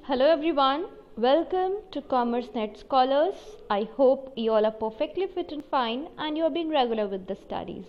Hello everyone, welcome to CommerceNet Scholars. I hope you all are perfectly fit and fine and you are being regular with the studies.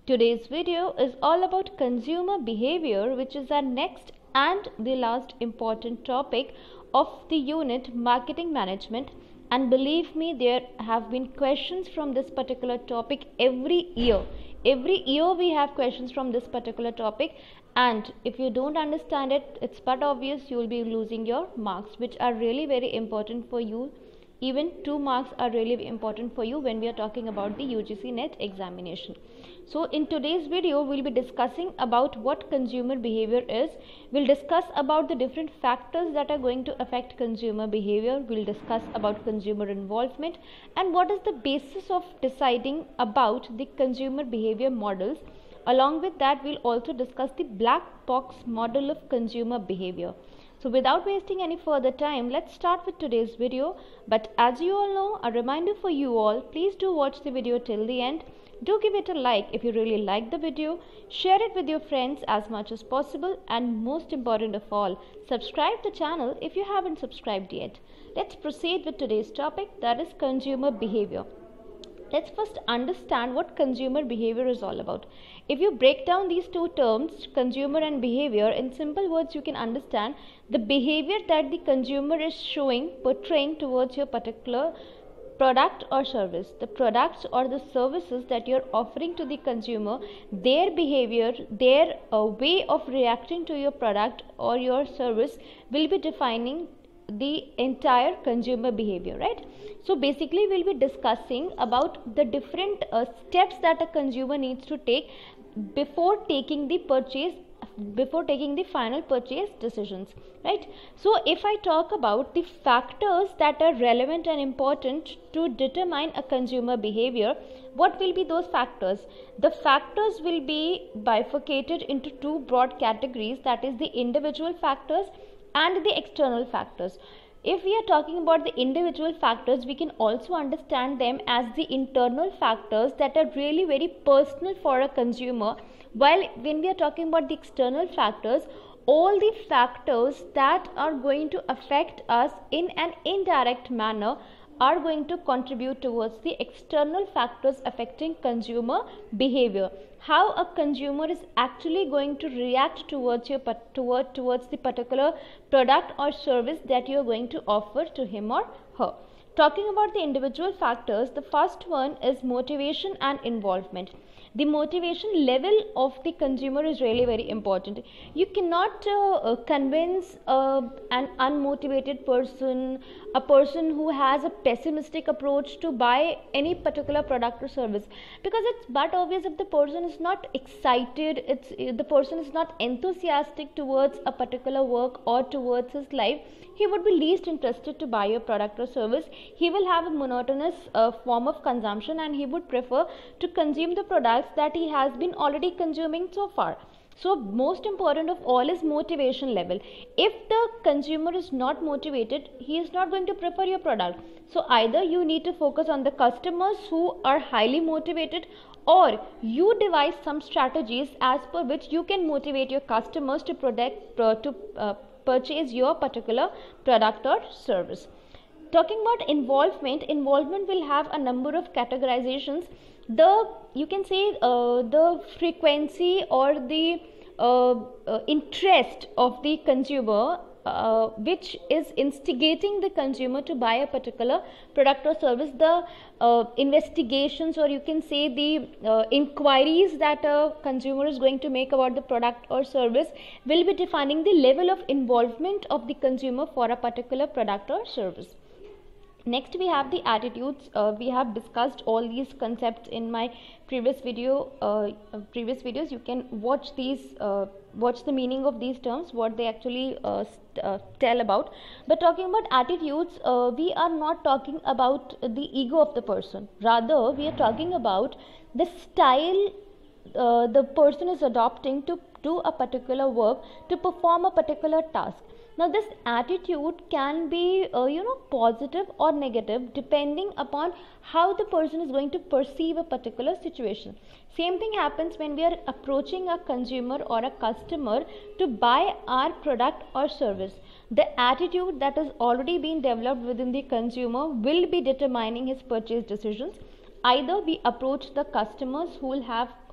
Today's video is all about consumer behavior, which is our next and the last important topic of the unit Marketing Management. And believe me, there have been questions from this particular topic every year. Every year we have questions from this particular topic, and if you don't understand it, it's but obvious you will be losing your marks, which are really very important for you. Even 2 marks are really important for you when we are talking about the UGC NET examination. So in today's video, we'll be discussing about what consumer behavior is. We'll discuss about the different factors that are going to affect consumer behavior. We'll discuss about consumer involvement and what is the basis of deciding about the consumer behavior models. Along with that, we'll also discuss the black box model of consumer behavior. So without wasting any further time, let's start with today's video. But as you all know, a reminder for you all, please do watch the video till the end. Do give it a like if you really like the video, share it with your friends as much as possible, and most important of all, subscribe the channel if you haven't subscribed yet. Let's proceed with today's topic, that is consumer behavior. Let's first understand what consumer behavior is all about. If you break down these two terms, consumer and behavior, in simple words, you can understand the behavior that the consumer is showing, portraying towards your particular product or service. The products or the services that you're offering to the consumer, their behavior, their way of reacting to your product or your service will be defining the entire consumer behavior, right? So basically we'll be discussing about the different steps that a consumer needs to take before taking the final purchase decisions, right? So if I talk about the factors that are relevant and important to determine a consumer behavior, what will be those factors? The factors will be bifurcated into two broad categories, that is the individual factors and the external factors. If we are talking about the individual factors, we can also understand them as the internal factors that are really very personal for a consumer, while when we are talking about the external factors, all the factors that are going to affect us in an indirect manner are going to contribute towards the external factors affecting consumer behavior. How a consumer is actually going to react towards the particular product or service that you are going to offer to him or her. Talking about the individual factors, the first one is motivation and involvement. The motivation level of the consumer is really very important. You cannot convince an unmotivated person, a person who has a pessimistic approach to buy any particular product or service, because it's but obvious if the person is not excited, the person is not enthusiastic towards a particular work or towards his life, he would be least interested to buy a product or service. He will have a monotonous form of consumption and he would prefer to consume the products that he has been already consuming so far. So most important of all is motivation level. If the consumer is not motivated, he is not going to prefer your product. So either you need to focus on the customers who are highly motivated, or you devise some strategies as per which you can motivate your customers to purchase your particular product or service. Talking about involvement will have a number of categorizations. You can say the frequency or the interest of the consumer, which is instigating the consumer to buy a particular product or service. The investigations, or you can say the inquiries that a consumer is going to make about the product or service will be defining the level of involvement of the consumer for a particular product or service. Next we have the attitudes. We have discussed all these concepts in my previous videos. You can watch the meaning of these terms, what they actually tell about. But talking about attitudes, we are not talking about the ego of the person. Rather, we are talking about the style the person is adopting to do a particular work, to perform a particular task. Now this attitude can be positive or negative depending upon how the person is going to perceive a particular situation. Same thing happens when we are approaching a consumer or a customer to buy our product or service. The attitude that has already been developed within the consumer will be determining his purchase decisions. Either we approach the customers who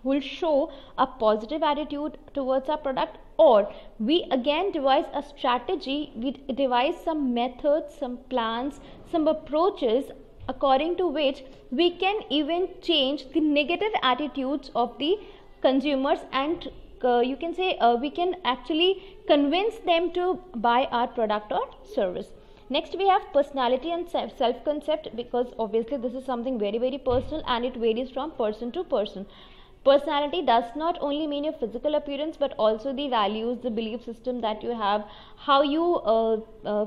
will show a positive attitude towards our product, or we again devise a strategy, we devise some methods, some plans, some approaches according to which we can even change the negative attitudes of the consumers, and you can say we can actually convince them to buy our product or service. Next we have personality and self concept, because obviously this is something very very personal and it varies from person to person. Personality does not only mean your physical appearance, but also the values, the belief system that you have, how you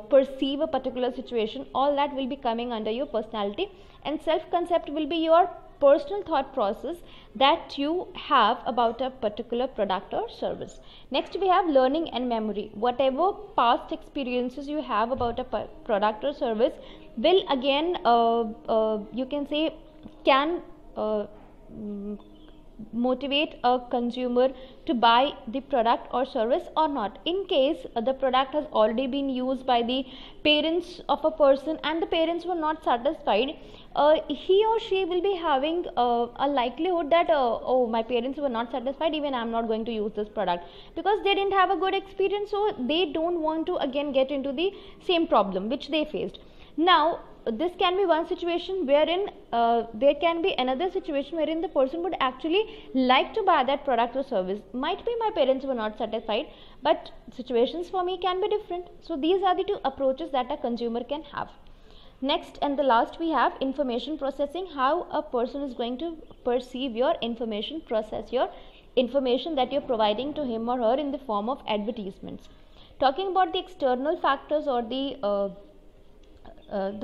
perceive a particular situation, all that will be coming under your personality. And self concept will be your personal thought process that you have about a particular product or service. Next we have learning and memory. Whatever past experiences you have about a product or service will again you can say can motivate a consumer to buy the product or service or not. In case the product has already been used by the parents of a person and the parents were not satisfied, he or she will be having a likelihood that oh, my parents were not satisfied, even I am not going to use this product, because they didn't have a good experience, so they don't want to again get into the same problem which they faced. Now this can be one situation wherein there can be another situation wherein the person would actually like to buy that product or service. Might be my parents were not satisfied, but situations for me can be different. So these are the two approaches that a consumer can have. Next and the last we have information processing, how a person is going to perceive your information, process your information that you're providing to him or her in the form of advertisements. Talking about the external factors or the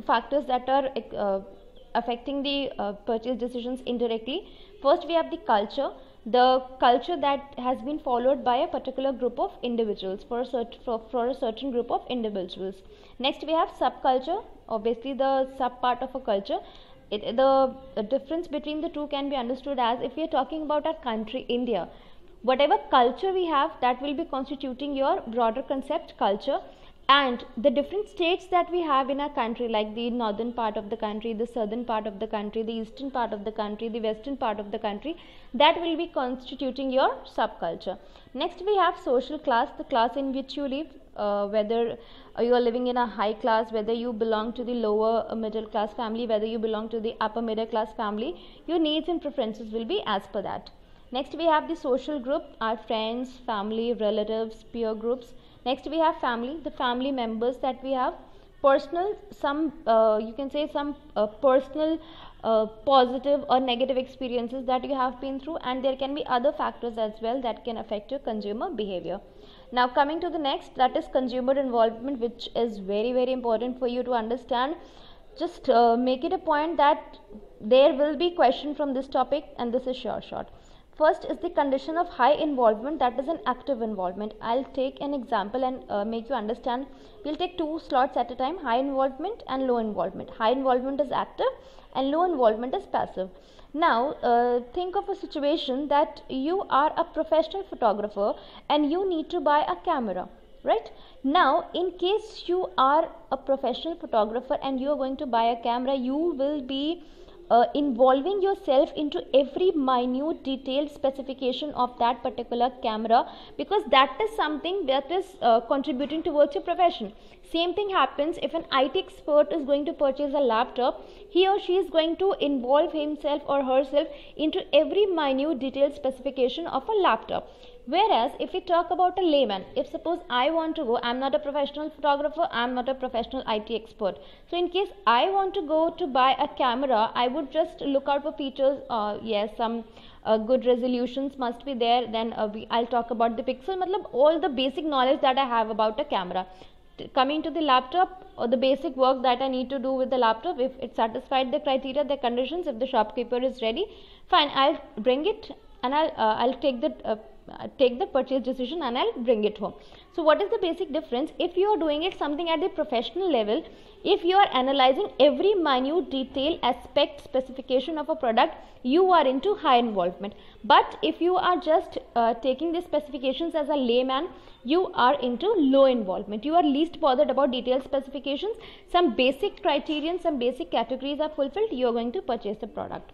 factors that are affecting the purchase decisions indirectly. First we have the culture that has been followed by a particular group of individuals, for a certain group of individuals. Next we have subculture, obviously the sub part of a culture. The difference between the two can be understood as, if we are talking about our country India, whatever culture we have, that will be constituting your broader concept culture. And the different states that we have in our country, like the northern part of the country, the southern part of the country, the eastern part of the country, the western part of the country, that will be constituting your subculture. Next we have social class, the class in which you live, whether you are living in a high class, whether you belong to the lower middle class family, whether you belong to the upper middle class family, your needs and preferences will be as per that. Next we have the social group, our friends, family, relatives, peer groups. Next we have family, the family members that we have. Personal, some you can say some personal positive or negative experiences that you have been through, and there can be other factors as well that can affect your consumer behavior. Now coming to the next, that is consumer involvement, which is very very important for you to understand. Just make it a point that there will be question from this topic, and this is short. First is the condition of high involvement, that is an active involvement. I'll take an example and make you understand. We'll take two slots at a time, high involvement and low involvement. High involvement is active and low involvement is passive. Now think of a situation that you are a professional photographer and you need to buy a camera, right? Now in case you are a professional photographer and you are going to buy a camera, you will be involving yourself into every minute detailed specification of that particular camera, because that is something that is contributing towards your profession. Same thing happens if an IT expert is going to purchase a laptop. He or she is going to involve himself or herself into every minute detailed specification of a laptop. Whereas if we talk about a layman, if suppose I want to go, I'm not a professional photographer, I'm not a professional IT expert, so in case I want to go to buy a camera, I would just look out for features. Yes, some good resolutions must be there, then I'll talk about the pixel, matlab all the basic knowledge that I have about a camera. Coming to the laptop, or the basic work that I need to do with the laptop, if it satisfied the criteria, the conditions, if the shopkeeper is ready, fine, I'll bring it and I'll take the take the purchase decision and I'll bring it home. So what is the basic difference? If you are doing it something at the professional level, if you are analyzing every minute detail, aspect, specification of a product, you are into high involvement. But if you are just taking the specifications as a layman, you are into low involvement. You are least bothered about detailed specifications. Some basic criterion, some basic categories are fulfilled, you are going to purchase the product.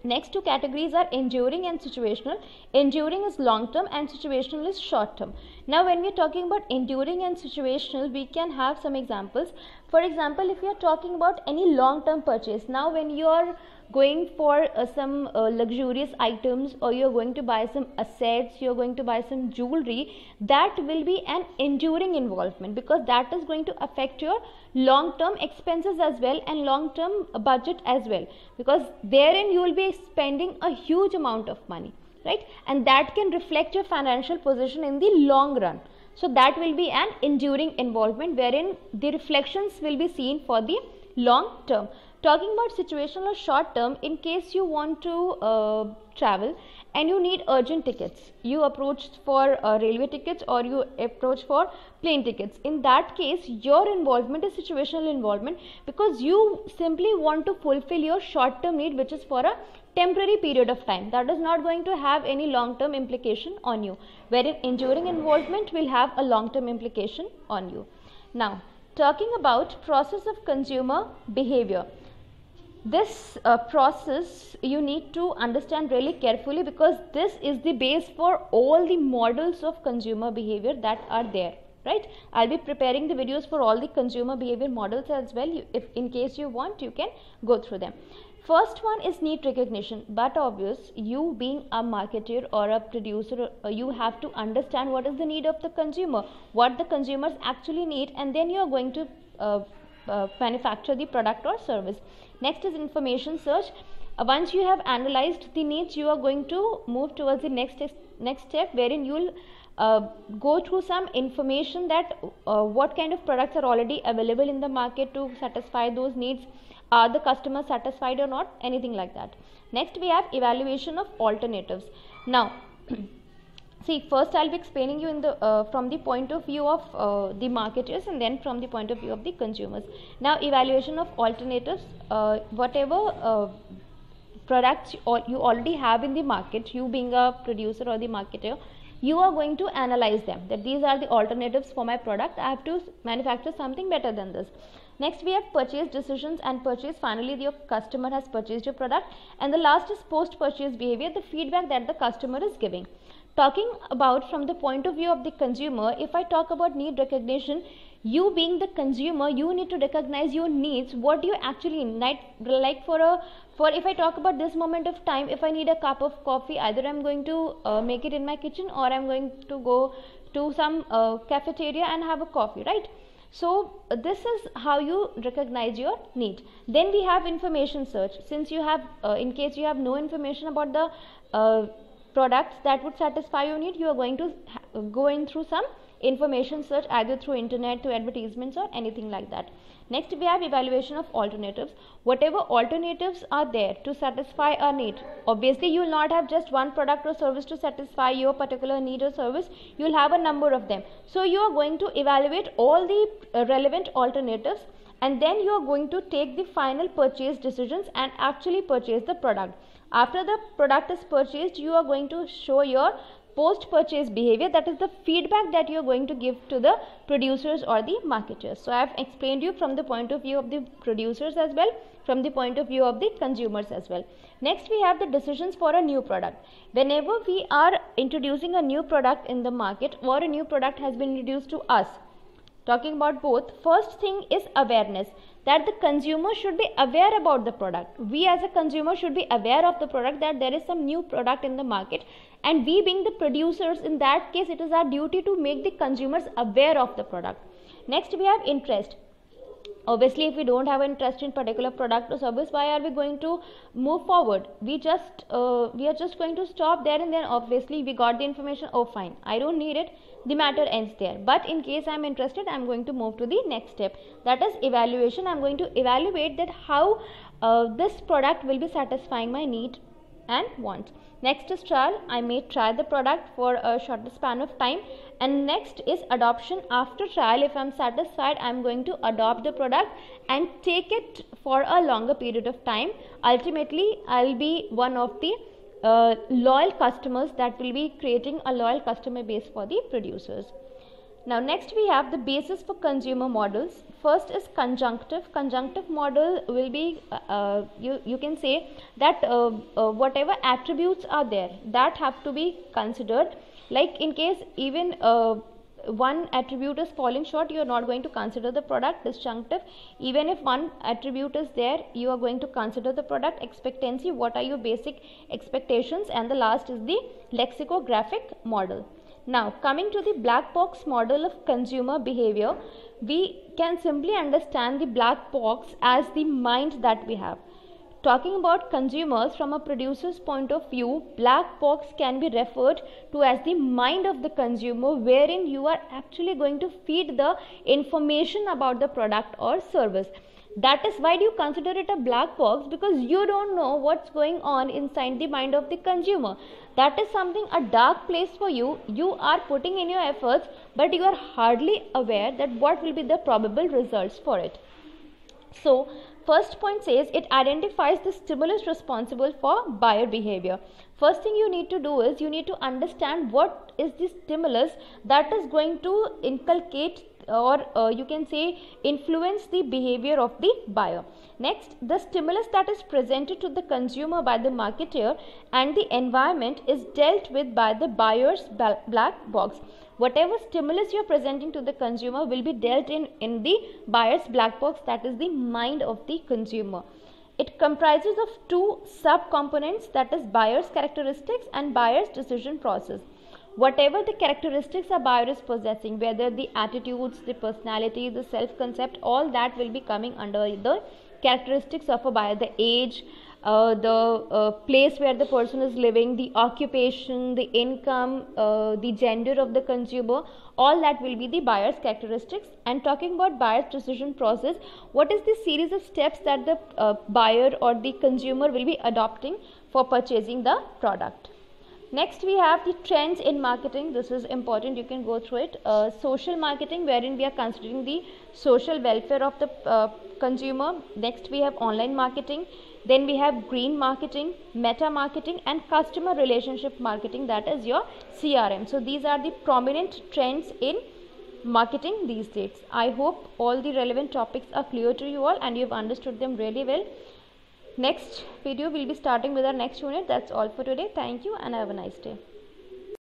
Next two categories are enduring and situational. Enduring is long term and situational is short term. Now when we are talking about enduring and situational, we can have some examples. For example, if you are talking about any long term purchase, now when you are going for some luxurious items, or you are going to buy some assets, you are going to buy some jewelry, that will be an enduring involvement, because that is going to affect your long term expenses as well and long term budget as well, because therein you will be spending a huge amount of money, right? And that can reflect your financial position in the long run. So that will be an enduring involvement, wherein the reflections will be seen for the long term. Talking about situational or short term, in case you want to travel and you need urgent tickets, you approach for railway tickets or you approach for plane tickets. In that case, your involvement is situational involvement, because you simply want to fulfill your short term need, which is for a temporary period of time. That is not going to have any long term implication on you, wherein enduring involvement will have a long term implication on you. Now, talking about process of consumer behavior. This process you need to understand really carefully, because this is the base for all the models of consumer behavior that are there, right? I'll be preparing the videos for all the consumer behavior models as well. If in case you want, you can go through them. First one is need recognition, but obvious, you being a marketer or a producer, you have to understand what is the need of the consumer, what the consumers actually need, and then you are going to manufacture the product or service. Next is information search. Once you have analyzed the needs, you are going to move towards the next step, wherein you will go through some information that what kind of products are already available in the market to satisfy those needs. Are the customers satisfied or not? Anything like that. Next we have evaluation of alternatives. Now see, first I'll be explaining you in the from the point of view of the marketers, and then from the point of view of the consumers. Now evaluation of alternatives, whatever products you already have in the market, you being a producer or the marketer, you are going to analyze them, that these are the alternatives for my product, I have to manufacture something better than this. Next we have purchase decisions and purchase. Finally, your customer has purchased your product. And the last is post purchase behavior, the feedback that the customer is giving. Talking about from the point of view of the consumer, if I talk about need recognition, you being the consumer, you need to recognize your needs, what you actually need. Like for if I talk about this moment of time, if I need a cup of coffee, either I'm going to make it in my kitchen, or I'm going to go to some cafeteria and have a coffee, right? So this is how you recognize your need. Then we have information search. Since you have in case you have no information about the products that would satisfy your need, you are going to go in through some information search, either through internet, to advertisements, or anything like that. Next we have evaluation of alternatives. Whatever alternatives are there to satisfy our need, obviously you will not have just one product or service to satisfy your particular need or service, you will have a number of them. So you are going to evaluate all the relevant alternatives, and then you are going to take the final purchase decisions and actually purchase the product. After the product is purchased, you are going to show your post purchase behavior, that is the feedback that you are going to give to the producers or the marketers. So I have explained you from the point of view of the producers as well, from the point of view of the consumers as well. Next we have the decisions for a new product. Whenever we are introducing a new product in the market, or a new product has been introduced to us, talking about both, first thing is awareness, that the consumer should be aware about the product. We as a consumer should be aware of the product, that there is some new product in the market, and we being the producers, in that case it is our duty to make the consumers aware of the product. Next we have interest. Obviously if we don't have interest in particular product or service, why are we going to move forward? We are just going to stop there, and then obviously we got the information, oh fine, I don't need it, the matter ends there. But in case I am interested, I am going to move to the next step, that is evaluation. I am going to evaluate that how this product will be satisfying my need, and wants. Next is trial. I may try the product for a shorter span of time, and next is adoption. After trial, if I'm satisfied, I'm going to adopt the product and take it for a longer period of time. Ultimately, I'll be one of the loyal customers that will be creating a loyal customer base for the producers. Now next we have the basis for consumer models. First is conjunctive. Conjunctive model will be you can say that whatever attributes are there that have to be considered. Like in case even one attribute is falling short, you are not going to consider the product. Disjunctive, even if one attribute is there, you are going to consider the product. Expectancy, what are your basic expectations? And the last is the lexicographic model. Now coming to the black box model of consumer behavior, we can simply understand the black box as the mind that we have. Talking about consumers from a producer's point of view, black box can be referred to as the mind of the consumer, wherein you are actually going to feed the information about the product or service. That is why do you consider it a black box, because you don't know what's going on inside the mind of the consumer. That is something, a dark place for you. You are putting in your efforts, but you are hardly aware that what will be the probable results for it. So first point says it identifies the stimulus responsible for buyer behavior. First thing you need to do is you need to understand what is the stimulus that is going to inculcate or you can say influence the behavior of the buyer. Next, the stimulus that is presented to the consumer by the marketer and the environment is dealt with by the buyer's black box. Whatever stimulus you are presenting to the consumer will be dealt in the buyer's black box, that is the mind of the consumer. It comprises of two sub-components, that is buyer's characteristics and buyer's decision process. Whatever the characteristics a buyer is possessing, whether the attitudes, the personality, the self-concept, all that will be coming under the characteristics of a buyer. The age, the place where the person is living, the occupation, the income, the gender of the consumer, all that will be the buyer's characteristics. And talking about buyer's decision process, what is the series of steps that the buyer or the consumer will be adopting for purchasing the product. Next we have the trends in marketing. This is important, you can go through it. Social marketing, wherein we are considering the social welfare of the consumer. Next we have online marketing. Then we have green marketing, meta marketing, and customer relationship marketing, that is your CRM. So these are the prominent trends in marketing these days. I hope all the relevant topics are clear to you all and you've understood them really well. Next video will be starting with our next unit. That's all for today. Thank you and have a nice day.